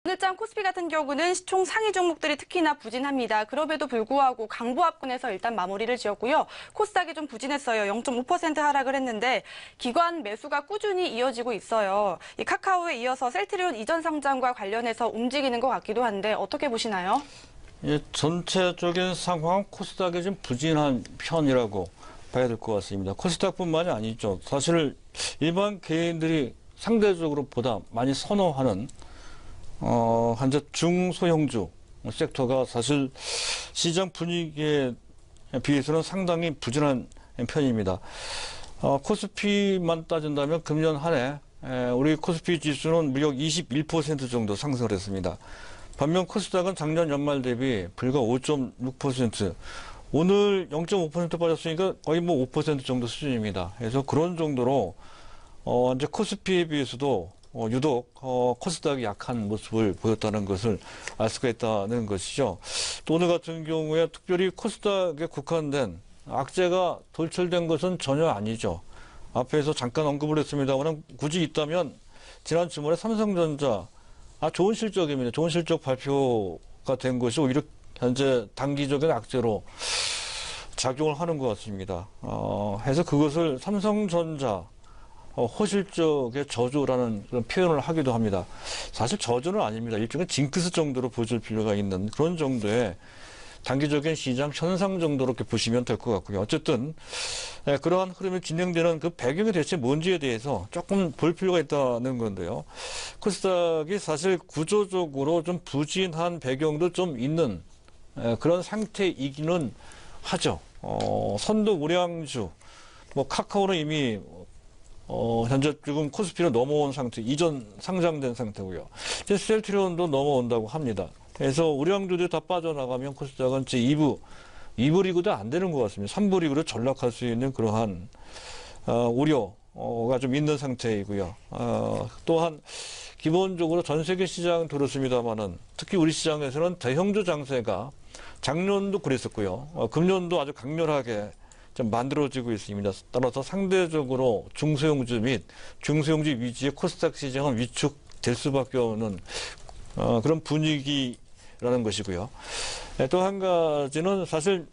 오늘장 코스피 같은 경우는 시총 상위 종목들이 특히나 부진합니다. 그럼에도 불구하고 강보합권에서 일단 마무리를 지었고요. 코스닥이 좀 부진했어요. 0.5% 하락을 했는데 기관 매수가 꾸준히 이어지고 있어요. 이 카카오에 이어서 셀트리온 이전 상장과 관련해서 움직이는 것 같기도 한데 어떻게 보시나요? 예, 전체적인 상황은 코스닥이 좀 부진한 편이라고 봐야 될 것 같습니다. 코스닥뿐만이 아니죠. 사실 일반 개인들이 상대적으로 보다 많이 선호하는 현재 중소형주 섹터가 사실 시장 분위기에 비해서는 상당히 부진한 편입니다. 코스피만 따진다면 금년 한 해 우리 코스피 지수는 무려 21% 정도 상승을 했습니다. 반면 코스닥은 작년 연말 대비 불과 5.6%, 오늘 0.5% 빠졌으니까 거의 뭐 5% 정도 수준입니다. 그래서 그런 정도로 이제 코스피에 비해서도 유독 코스닥이 약한 모습을 보였다는 것을 알 수가 있다는 것이죠. 또 오늘 같은 경우에 특별히 코스닥에 국한된 악재가 돌출된 것은 전혀 아니죠. 앞에서 잠깐 언급을 했습니다만 굳이 있다면 지난 주말에 삼성전자 좋은 실적입니다. 좋은 실적 발표가 된 것이 오히려 현재 단기적인 악재로 작용을 하는 것 같습니다. 해서 그것을 삼성전자 호실적의 저주라는 그런 표현을 하기도 합니다. 사실 저주는 아닙니다. 일종의 징크스 정도로 보실 필요가 있는 그런 정도의 단기적인 시장 현상 정도로 이렇게 보시면 될 것 같고요. 어쨌든 그러한 흐름이 진행되는 그 배경이 대체 뭔지에 대해서 조금 볼 필요가 있다는 건데요. 코스닥이 사실 구조적으로 좀 부진한 배경도 좀 있는 그런 상태이기는 하죠. 선도 우량주, 카카오는 이미 현재 지금 코스피로 넘어온 상태, 이전 상장된 상태고요. 이제 셀트리온도 넘어온다고 합니다. 그래서 우량주들이 다 빠져나가면 코스닥은 제 2부 리그도 안 되는 것 같습니다. 3부 리그로 전락할 수 있는 그러한 우려가 좀 있는 상태이고요. 또한 기본적으로 전 세계 시장 들었습니다만은 특히 우리 시장에서는 대형주 장세가 작년도 그랬었고요. 금년도 아주 강렬하게 좀 만들어지고 있습니다. 따라서 상대적으로 중소형주 및 중소형주 위주의 코스닥 시장은 위축될 수밖에 없는 그런 분위기라는 것이고요. 또 한 가지는 사실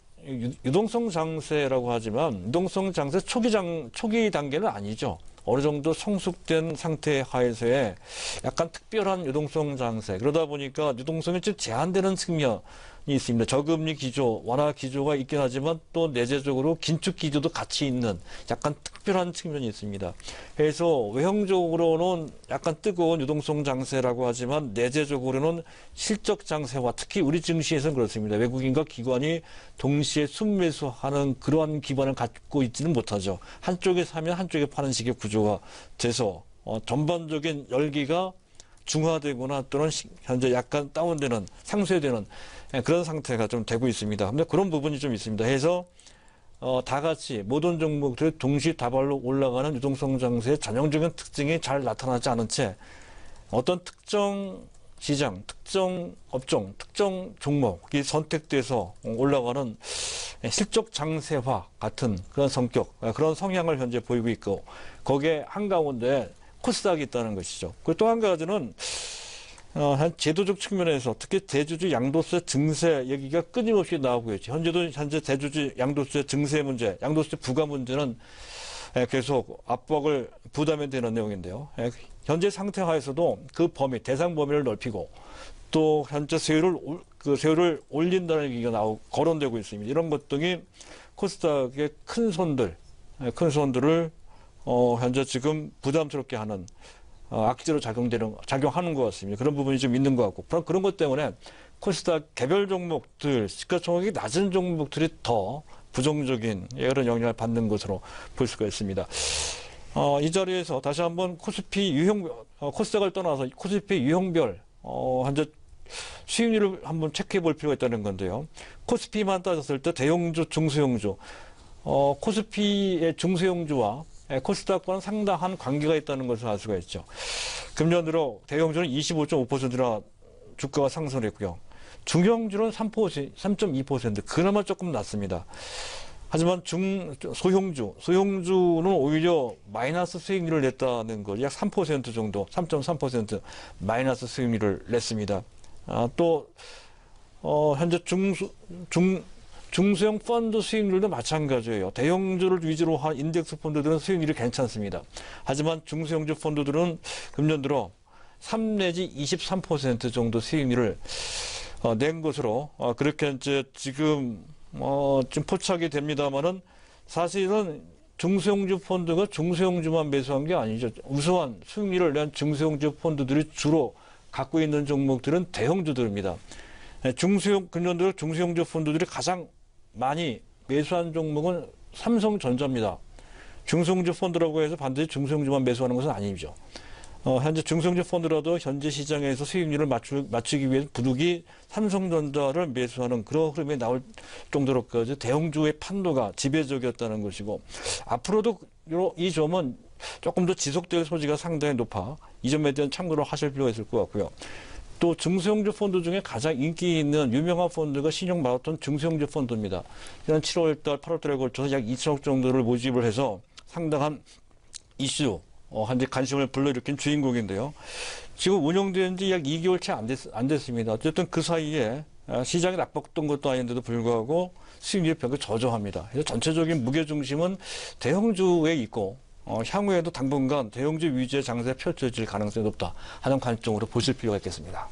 유동성 장세라고 하지만 유동성 장세 초기 단계는 아니죠. 어느 정도 성숙된 상태 하에서의 약간 특별한 유동성 장세. 그러다 보니까 유동성이 좀 제한되는 측면이 있습니다. 저금리 기조, 완화 기조가 있긴 하지만 또 내재적으로 긴축 기조도 같이 있는 약간 특별한 측면이 있습니다. 그래서 외형적으로는 약간 뜨거운 유동성 장세라고 하지만 내재적으로는 실적 장세와 특히 우리 증시에서는 그렇습니다. 외국인과 기관이 동시에 순매수하는 그러한 기반을 갖고 있지는 못하죠. 한쪽에 사면 한쪽에 파는 식의 구조가 돼서 전반적인 열기가 중화되거나 또는 현재 약간 다운되는 상쇄되는 그런 상태가 좀 되고 있습니다. 근데 그런 부분이 좀 있습니다. 해서 다 같이 모든 종목들이 동시다발로 올라가는 유동성 장세의 전형적인 특징이 잘 나타나지 않은 채 어떤 특정 시장, 특정 업종, 특정 종목이 선택돼서 올라가는 실적 장세화 같은 그런 성격, 그런 성향을 현재 보이고 있고 거기에 한가운데 코스닥이 있다는 것이죠. 그리고 또 한 가지는 제도적 측면에서 특히 대주주 양도세 증세 얘기가 끊임없이 나오고 있죠. 현재 대주주 양도세 증세 문제, 양도세 부과 문제는 계속 압박을 부담이 되는 내용인데요. 현재 상태 하에서도 그 범위, 대상 범위를 넓히고 또 현재 세율을 올린다는 얘기가 거론되고 있습니다. 이런 것 등이 코스닥의 큰 손들을 현재 지금 부담스럽게 하는 악재로 작용하는 것 같습니다. 그런 부분이 좀 있는 것 같고 그런 것 때문에 코스닥 개별 종목들, 시가총액이 낮은 종목들이 더 부정적인 그런 영향을 받는 것으로 볼 수가 있습니다. 이 자리에서 다시 한번 코스닥을 떠나서 코스피 유형별 현재 수익률을 한번 체크해 볼 필요가 있다는 건데요. 코스피만 따졌을 때 대형주, 중소형주, 코스피의 중소형주와 코스닥과는 상당한 관계가 있다는 것을 알 수가 있죠. 금년 들어 대형주는 25.5%나 주가가 상승을 했고요. 중형주는 3.2%, 그나마 조금 낮습니다. 하지만 소형주는 오히려 마이너스 수익률을 냈다는 걸 약 3% 정도, 3.3% 마이너스 수익률을 냈습니다. 현재 중소형 펀드 수익률도 마찬가지예요. 대형주를 위주로 한 인덱스 펀드들은 수익률이 괜찮습니다. 하지만 중소형주 펀드들은 금년 들어 3 내지 23% 정도 수익률을 낸 것으로 그렇게 이제 지금 포착이 됩니다만은 사실은 중소형주 펀드가 중소형주만 매수한 게 아니죠. 우수한 수익률을 낸 중소형주 펀드들이 주로 갖고 있는 종목들은 대형주들입니다. 금년 들어 중소형주 펀드들이 가장 많이 매수한 종목은 삼성전자입니다. 중소형주 펀드라고 해서 반드시 중소형주만 매수하는 것은 아니죠. 현재 중소형주 펀드라도 현재 시장에서 수익률을 맞추기 위해 부득이 삼성전자를 매수하는 그런 흐름이 나올 정도로까지 대형주의 판도가 지배적이었다는 것이고, 앞으로도 이 점은 조금 더 지속될 소지가 상당히 높아 이 점에 대한 참고를 하실 필요가 있을 것 같고요. 또 중소형주 펀드 중에 가장 인기 있는 유명한 펀드가 신용 마라톤 중소형주 펀드입니다. 지난 7월달, 8월달에 걸쳐서 약 2천억 정도를 모집을 해서 상당한 이슈, 현재 관심을 불러일으킨 주인공인데요. 지금 운영된 지 약 2개월 채 안 됐습니다. 어쨌든 그 사이에 시장이 나빴던 것도 아닌데도 불구하고 수익률이 별로 저조합니다. 그래서 전체적인 무게중심은 대형주에 있고, 향후에도 당분간 대형주 위주의 장세가 펼쳐질 가능성이 높다 하는 관점으로 보실 필요가 있겠습니다.